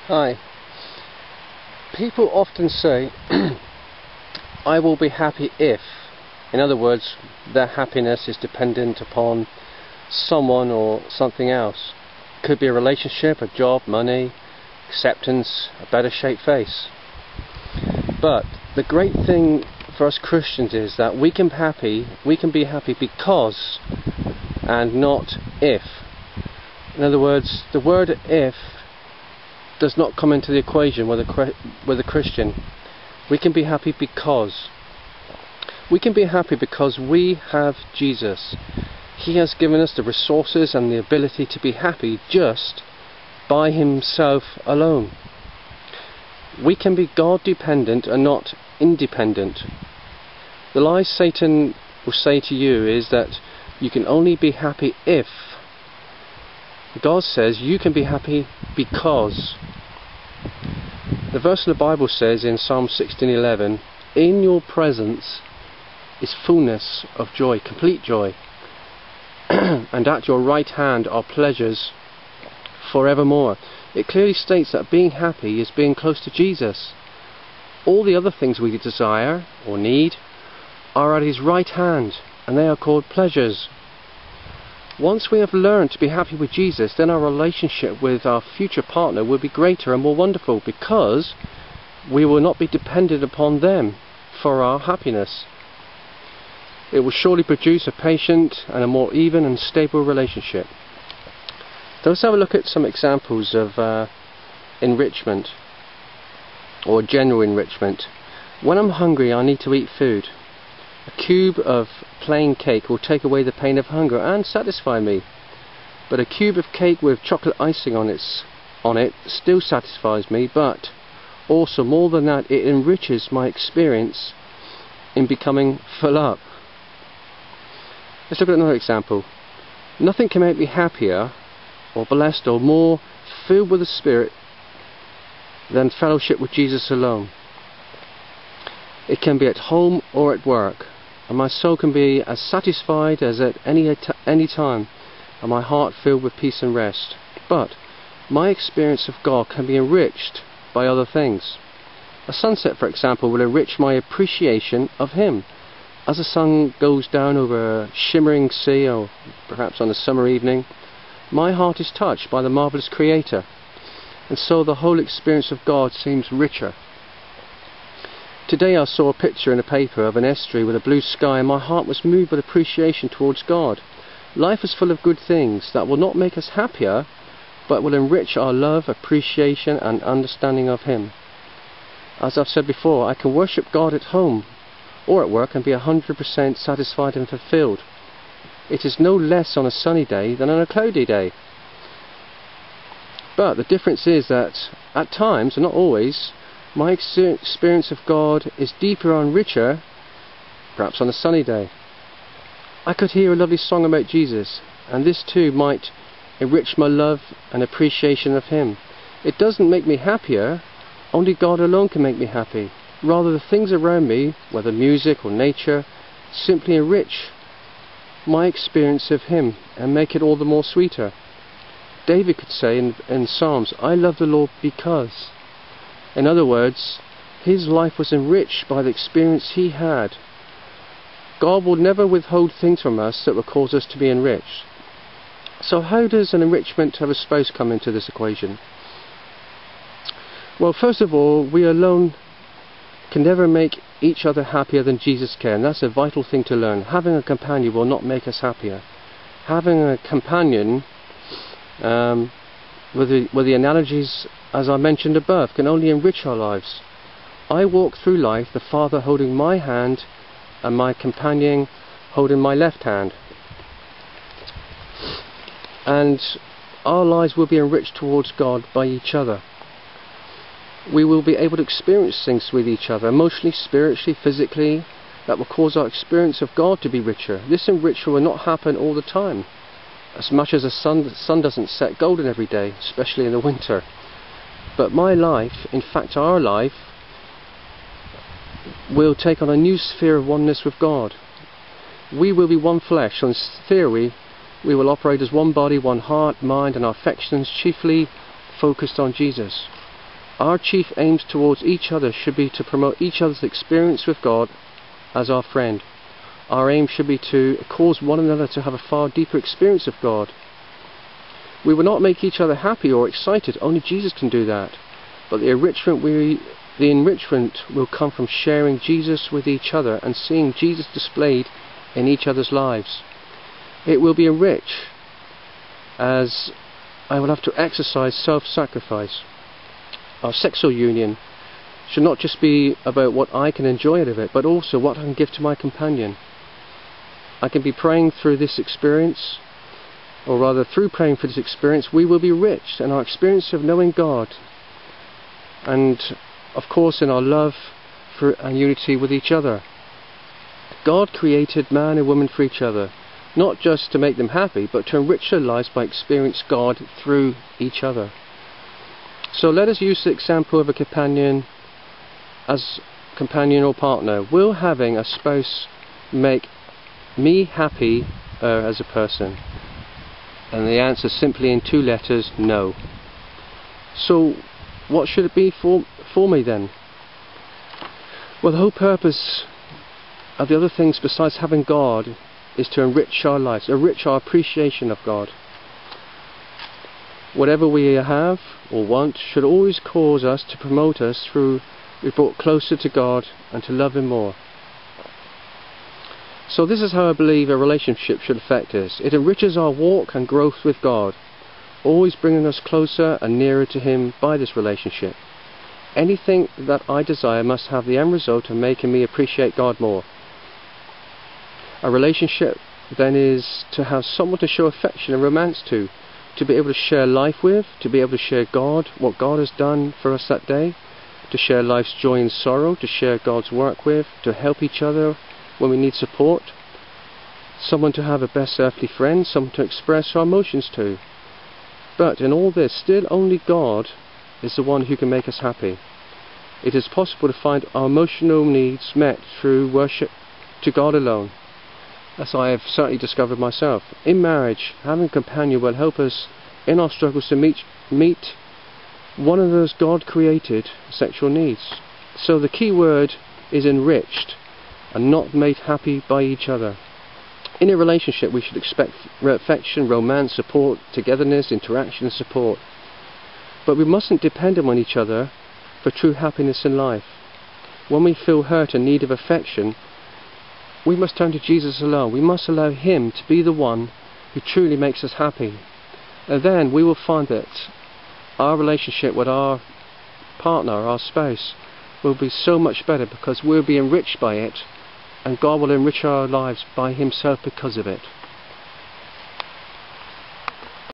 Hi. People often say, I will be happy if. In other words, their happiness is dependent upon someone or something else. Could be a relationship, a job, money, acceptance, a better shaped face. But the great thing for us Christians is that we can be happy because and not if. In other words, the word if does not come into the equation with a Christian. We can be happy because. We can be happy because we have Jesus. He has given us the resources and the ability to be happy just by Himself alone. We can be God dependent and not independent. The lie Satan will say to you is that you can only be happy if. God says you can be happy because. The verse in the Bible says in Psalm 16:11, in your presence is fullness of joy, complete joy, and at your right hand are pleasures forevermore. It clearly states that being happy is being close to Jesus. All the other things we desire or need are at His right hand, and they are called pleasures. Once we have learned to be happy with Jesus, then our relationship with our future partner will be greater and more wonderful, because we will not be dependent upon them for our happiness. It will surely produce a patient and a more even and stable relationship. So let's have a look at some examples of enrichment, or general enrichment. When I'm hungry, I need to eat food. A cube of plain cake will take away the pain of hunger and satisfy me, but a cube of cake with chocolate icing on it still satisfies me, but also more than that, it enriches my experience in becoming full up. Let's look at another example. Nothing can make me happier or blessed or more filled with the Spirit than fellowship with Jesus alone. It can be at home or at work, and my soul can be as satisfied as at any time, and my heart filled with peace and rest. But my experience of God can be enriched by other things. A sunset, for example, will enrich my appreciation of Him. As the sun goes down over a shimmering sea, or perhaps on a summer evening, my heart is touched by the marvellous Creator, and so the whole experience of God seems richer. Today I saw a picture in a paper of an estuary with a blue sky, and my heart was moved with appreciation towards God. Life is full of good things that will not make us happier, but will enrich our love, appreciation and understanding of Him. As I've said before, I can worship God at home or at work and be 100% satisfied and fulfilled. It is no less on a sunny day than on a cloudy day. But the difference is that at times, and not always, my experience of God is deeper and richer, perhaps on a sunny day. I could hear a lovely song about Jesus, and this too might enrich my love and appreciation of Him. It doesn't make me happier, only God alone can make me happy. Rather, the things around me, whether music or nature, simply enrich my experience of Him and make it all the more sweeter. David could say in Psalms, I love the Lord because. In other words, his life was enriched by the experience he had. God will never withhold things from us that will cause us to be enriched. So how does an enrichment of a spouse come into this equation? Well, first of all, we alone can never make each other happier than Jesus can. And that's a vital thing to learn. Having a companion will not make us happier. Having a companion, with the analogies as I mentioned above, can only enrich our lives. I walk through life, the Father holding my hand and my companion holding my left hand. And our lives will be enriched towards God by each other. We will be able to experience things with each other, emotionally, spiritually, physically, that will cause our experience of God to be richer. This enrichment will not happen all the time. As much as the sun doesn't set golden every day, especially in the winter. But my life, in fact our life, will take on a new sphere of oneness with God. We will be one flesh. In theory, we will operate as one body, one heart, mind and our affections chiefly focused on Jesus. Our chief aims towards each other should be to promote each other's experience with God as our friend. Our aim should be to cause one another to have a far deeper experience of God. We will not make each other happy or excited, only Jesus can do that. But the enrichment will come from sharing Jesus with each other and seeing Jesus displayed in each other's lives. It will be enriched as I will have to exercise self-sacrifice. Our sexual union should not just be about what I can enjoy out of it, but also what I can give to my companion. I can be praying through this experience, or rather through praying for this experience, we will be rich in our experience of knowing God, and of course in our love for and unity with each other. God created man and woman for each other, not just to make them happy, but to enrich their lives by experiencing God through each other. So let us use the example of a companion as companion or partner. Will having a spouse make me happy as a person? And the answer is simply in 2 letters, no. So what should it be for me then? Well, the whole purpose of the other things besides having God is to enrich our lives, enrich our appreciation of God. Whatever we have or want should always cause us to promote us through be brought closer to God and to love Him more. So this is how I believe a relationship should affect us. It enriches our walk and growth with God, always bringing us closer and nearer to Him by this relationship. Anything that I desire must have the end result of making me appreciate God more. A relationship then is to have someone to show affection and romance to be able to share life with, to be able to share God, what God has done for us that day, to share life's joy and sorrow, to share God's work with, to help each other when we need support, someone to have a best earthly friend, someone to express our emotions to. But in all this, still only God is the one who can make us happy. It is possible to find our emotional needs met through worship to God alone, as I have certainly discovered myself. In marriage, having a companion will help us in our struggles to meet one of those God-created sexual needs. So the key word is enriched and not made happy by each other. In a relationship we should expect affection, romance, support, togetherness, interaction and support. But we mustn't depend on each other for true happiness in life. When we feel hurt and need of affection, we must turn to Jesus alone. We must allow Him to be the one who truly makes us happy. And then we will find that our relationship with our partner, our spouse, will be so much better because we'll be enriched by it, and God will enrich our lives by Himself because of it.